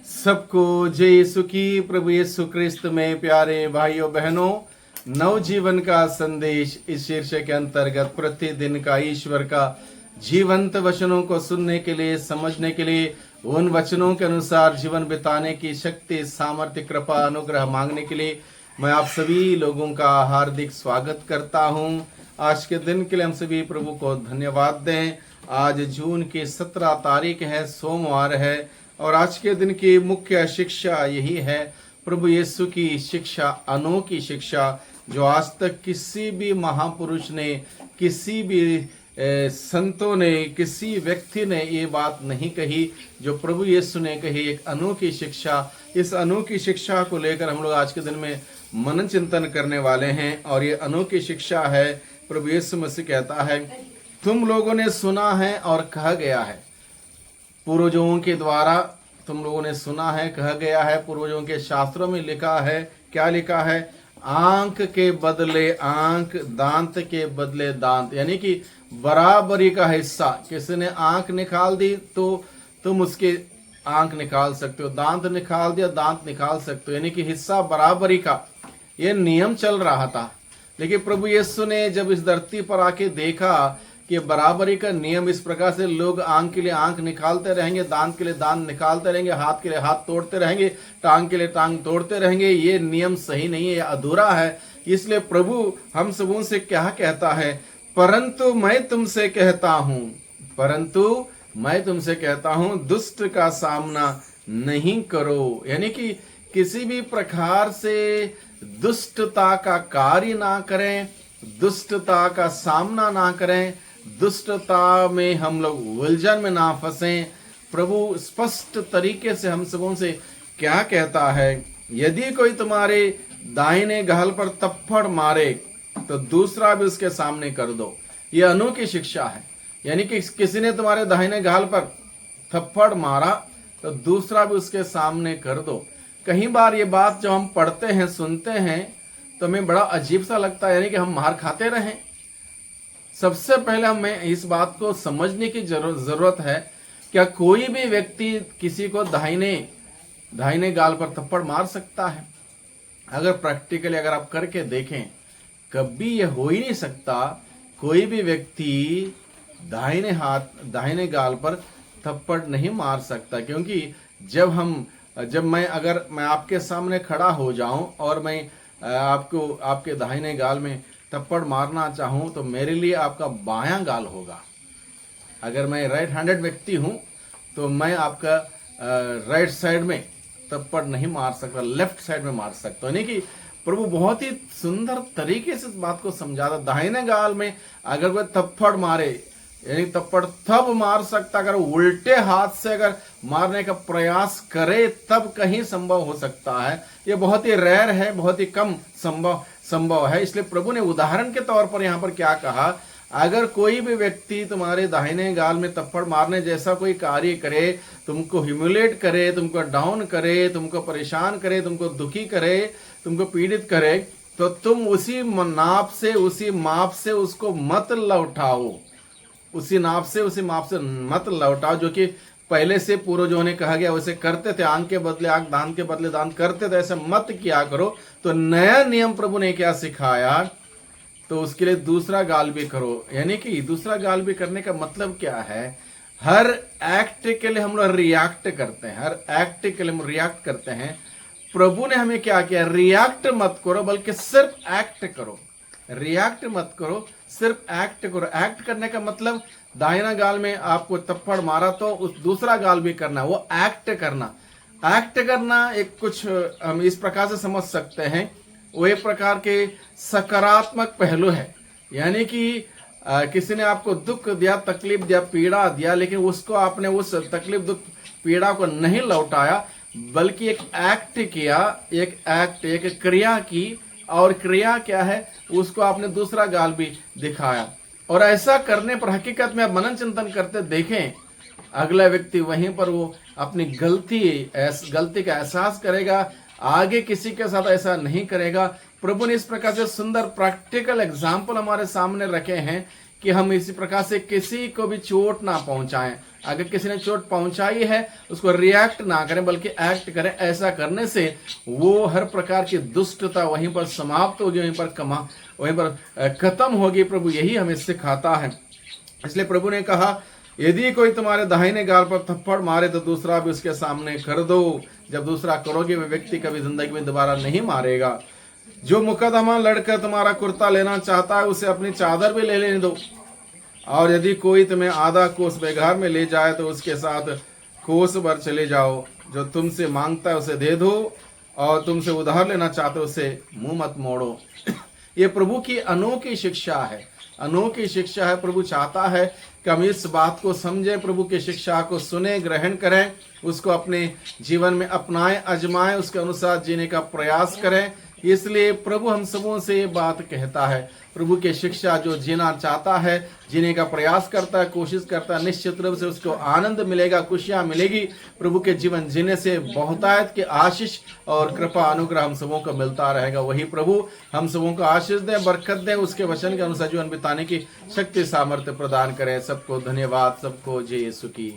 सबको जय यीशु की। प्रभु यीशु क्रिस्त में प्यारे भाइयों बहनों, नवजीवन का संदेश इस शीर्षक के अंतर्गत प्रतिदिन का ईश्वर का जीवंत वचनों को सुनने के लिए, समझने के लिए, उन वचनों के अनुसार जीवन बिताने की शक्ति, सामर्थ्य, कृपा, अनुग्रह मांगने के लिए मैं आप सभी लोगों का हार्दिक स्वागत करता हूं। आज के दिन के लिए हम सभी प्रभु को धन्यवाद दें। आज जून की 17 तारीख है, सोमवार है, और आज के दिन की मुख्य शिक्षा यही है, प्रभु यीशु की शिक्षा, अनोखी शिक्षा, जो आज तक किसी भी महापुरुष ने, किसी भी संतों ने, किसी व्यक्ति ने ये बात नहीं कही जो प्रभु यीशु ने कही। एक अनोखी शिक्षा, इस अनोखी शिक्षा को लेकर हम लोग आज के दिन में मनन चिंतन करने वाले हैं। और ये अनोखी शिक्षा है, प्रभु यीशु मसीह कहता है, तुम लोगों ने सुना है और कहा गया है, पूर्वजों के द्वारा तुम लोगों ने सुना है, कहा गया है, पूर्वजों के शास्त्रों में लिखा है। क्या लिखा है? आंख के बदले आंख, दांत के बदले दांत, यानी कि बराबरी का हिस्सा। किसी ने आंख निकाल दी तो तुम उसके आंख निकाल सकते हो, दांत निकाल दिया, दांत निकाल सकते हो, यानी कि हिस्सा बराबरी का। ये नियम चल रहा था। लेकिन प्रभु यीशु ने जब इस धरती पर आके देखा कि बराबरी का नियम इस प्रकार से, लोग आंख के लिए आंख निकालते रहेंगे, दांत के लिए दांत निकालते रहेंगे, हाथ के लिए हाथ तोड़ते रहेंगे, टांग के लिए टांग तोड़ते रहेंगे, ये नियम सही नहीं है, ये अधूरा है। इसलिए प्रभु हम सबों से क्या कहता है? परंतु मैं तुमसे कहता हूं, परंतु मैं तुमसे कहता हूं, दुष्ट का सामना नहीं करो। यानी कि किसी भी प्रकार से दुष्टता का कार्य ना करें, दुष्टता का सामना ना करें, दुष्टता में हम लोग उलझन में ना फंसें। प्रभु स्पष्ट तरीके से हम सबों से क्या कहता है? यदि कोई तुम्हारे दाहिने गाल पर थप्पड़ मारे तो दूसरा भी उसके सामने कर दो। ये अनोखी शिक्षा है। यानी कि किसी ने तुम्हारे दाहिने गाल पर थप्पड़ मारा तो दूसरा भी उसके सामने कर दो। कई बार ये बात जब हम पढ़ते हैं, सुनते हैं, तो हमें बड़ा अजीब सा लगता है, यानी कि हम मार खाते रहें। सबसे पहले हमें इस बात को समझने की जरूरत है, क्या कोई भी व्यक्ति किसी को दाहिने गाल पर थप्पड़ मार सकता है? अगर प्रैक्टिकली अगर आप करके देखें, कभी यह हो ही नहीं सकता। कोई भी व्यक्ति दाहिने गाल पर थप्पड़ नहीं मार सकता, क्योंकि जब मैं आपके सामने खड़ा हो जाऊं और मैं आपके दाहिने गाल में थप्पड़ मारना चाहूं तो मेरे लिए आपका बायां गाल होगा। अगर मैं राइट हैंडेड व्यक्ति हूं तो मैं आपका राइट साइड में थप्पड़ नहीं मार सकता, लेफ्ट साइड में मार सकता हूं। यानी कि प्रभु बहुत ही सुंदर तरीके से इस बात को समझाता। दाहिने गाल में अगर कोई थप्पड़ मारे, यानी थप्पड़ तब मार सकता अगर उल्टे हाथ से अगर मारने का प्रयास करे, तब कहीं संभव हो सकता है। ये बहुत ही रेयर है, बहुत ही कम संभव है। इसलिए प्रभु ने उदाहरण के तौर पर यहाँ पर क्या कहा? अगर कोई भी व्यक्ति तुम्हारे दाहिने गाल में थप्पड़ मारने जैसा कोई कार्य करे, तुमको ह्यूमिलेट करे, तुमको डाउन करे, तुमको परेशान करे, तुमको दुखी करे, तुमको पीड़ित करे, तो तुम उसी नाप से, उसी माप से उसको मत लौटाओ। उसी नाप से, उसी माप से मत लौटाओ, जो कि पहले से पूर्वजों ने कहा गया वैसे करते थे। आंख के बदले आंख, दांत के बदले दांत करते थे, ऐसा मत किया करो। तो नया नियम प्रभु ने क्या सिखाया? तो उसके लिए दूसरा गाल भी करो। यानी कि दूसरा गाल भी करने का मतलब क्या है? हर एक्ट के लिए हम लोग रिएक्ट करते हैं, हर एक्ट के लिए हम रिएक्ट करते हैं। प्रभु ने हमें क्या किया? रिएक्ट मत करो, बल्कि सिर्फ एक्ट करो। रिएक्ट मत करो, सिर्फ एक्ट करो। एक्ट करने का मतलब दाहिना गाल में आपको थप्पड़ मारा तो उस दूसरा गाल भी करना, वो एक्ट करना। एक्ट करना एक कुछ हम इस प्रकार से समझ सकते हैं, वो एक प्रकार के सकारात्मक पहलू है। यानी कि किसी ने आपको दुख दिया, तकलीफ दिया, पीड़ा दिया, लेकिन उसको आपने उस तकलीफ, दुख, पीड़ा को नहीं लौटाया, बल्कि एक एक्ट किया, एक क्रिया की। और क्रिया क्या है? उसको आपने दूसरा गाल भी दिखाया। और ऐसा करने पर हकीकत में आप मनन चिंतन करते देखें, अगला व्यक्ति वहीं पर वो अपनी गलती का एहसास करेगा, आगे किसी के साथ ऐसा नहीं करेगा। प्रभु ने इस प्रकार से सुंदर प्रैक्टिकल एग्जाम्पल हमारे सामने रखे हैं कि हम इसी प्रकार से किसी को भी चोट ना पहुंचाएं। अगर किसी ने चोट पहुंचाई है उसको रिएक्ट ना करें बल्कि एक्ट करें। ऐसा करने से वो हर प्रकार की दुष्टता वहीं पर समाप्त होगी, वहीं पर खत्म होगी। प्रभु यही हमें सिखाता है। इसलिए प्रभु ने कहा, यदि कोई तुम्हारे दाहिने गाल पर थप्पड़ मारे तो दूसरा भी उसके सामने कर दो। जब दूसरा करोगे वह व्यक्ति कभी जिंदगी में दोबारा नहीं मारेगा। जो मुकदमा लड़कर तुम्हारा कुर्ता लेना चाहता है उसे अपनी चादर भी ले लेने दो। और यदि कोई तुम्हें आधा कोस बेघर में ले जाए तो उसके साथ कोस भर चले जाओ। जो तुमसे मांगता है उसे दे दो और तुमसे उधार लेना चाहते हो उसे मुंह मत मोड़ो। ये प्रभु की अनोखी शिक्षा है, अनोखी शिक्षा है। प्रभु चाहता है कि हम इस बात को समझें, प्रभु की शिक्षा को सुने, ग्रहण करें, उसको अपने जीवन में अपनाएं, आजमाएं, उसके अनुसार जीने का प्रयास करें। इसलिए प्रभु हम सबों से ये बात कहता है। प्रभु की शिक्षा जो जीना चाहता है, जीने का प्रयास करता है, कोशिश करता है, निश्चित रूप से उसको आनंद मिलेगा, खुशियां मिलेगी। प्रभु के जीवन जीने से बहुतायत के आशीष और कृपा अनुग्रह हम सबों को मिलता रहेगा। वही प्रभु हम सबों को आशीष दें, बरकत दें, उसके वचन के अनुसार जीवन बिताने की शक्ति सामर्थ्य प्रदान करें। सबको धन्यवाद, सबको जय यीशु की।